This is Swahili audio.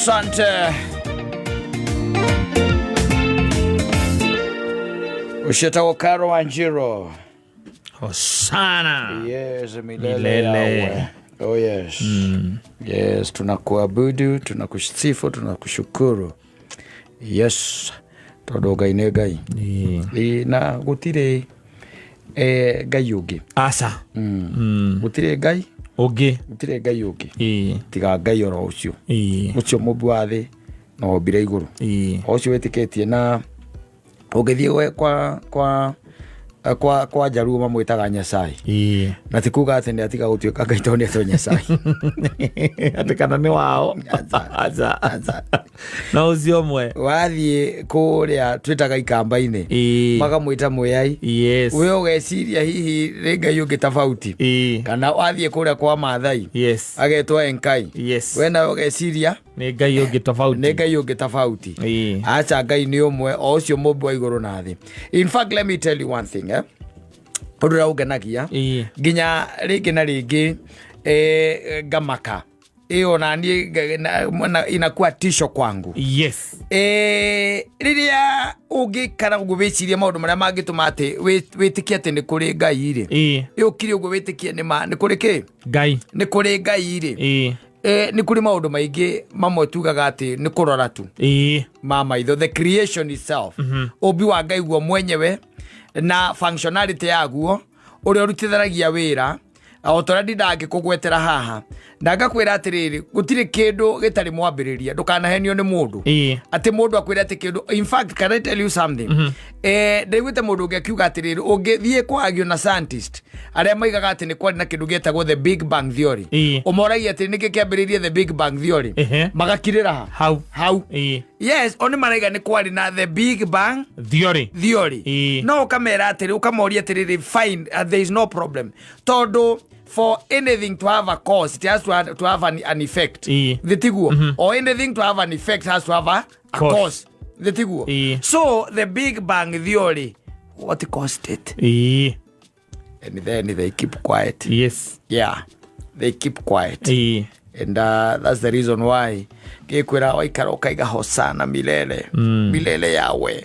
Asante. Usheta Karo Wanjiro. Hosana. Yes, milele yawe. Oh yes. Yes, tunakuabudu, tunakusifu, tunakushukuru. Yes. Todoga inegai. Na gutire gai ugi. Asa. Gutire gai ugi. Gutire gai ugi. Tiga gai oro ucio. Ucio mubu wa thi no bire iguru. Ucio wetiketie na ugithie kwa Jaruo mamwitaga Nyasaye. Na tikuga ati ndi atiga gutuika Ngai to ni to Nyasaye. Ati kana ni wao. Aza. Na ucio mwe. Wathie kuria twitaga ikamba-ini. Makamwita Muyai. Yes. We ugeciria hihi ri Ngai ungi tofauti. Kana wathie kuria kwa Maathai. Yes. Agetwa Enkai. Yes. We na ugeciria ni Ngai ungi tofauti. Ni Ngai ungi tofauti. Acha Ngai ni umwe o ucio mumbu wa iguru na thi. In fact, let me tell you one thing, Udura ugenagia ginya rigi na rigi gamaka iyo nani inakuwa tisho kwangu. Yes. Riria ugikara gubiciria maundu maria mangituma ati witikia ati ni kuri Ngai ri. Ukiri ugu witikia ni kuri ki? Ngai. Ni kuri Ngai ri. Ni kuri maundu maingi mamwe tugaga ati ni kurora tu. Mama itho the creation itself. Obi wa Ngai guo mwenyewe na functionality yaguo uria rutitharagia wira autoradi ndage kugwetera haha ndagakwira atiriri gutire kindu gitari mwambiriria ndukanahenio ni mundu ati mundu akwira ati kindu. In fact, can I tell you something? Ndiguite mundu ngekiuga atiriri ungithie kwagio na scientist aria maigaga ati ni kwari na kindu getagwo the Big Bang Theory. Umoragia ati niki kiambiririe the Big Bang Theory magakirira how yes, oni maraiga ni kwari na the Big Bang Theory. No kamera atiri ukamoria atiriri fine, there is no problem todo. For anything to have a cause, it has to have an effect. The tiguo. Or anything to have an effect has to have a cause. The tiguo. So the Big Bang Theory, what caused it? And then they keep quiet. Yes. Yeah, they keep quiet. And that's the reason why Gekwera waikara ukaiga hosana milele. Milele yawe.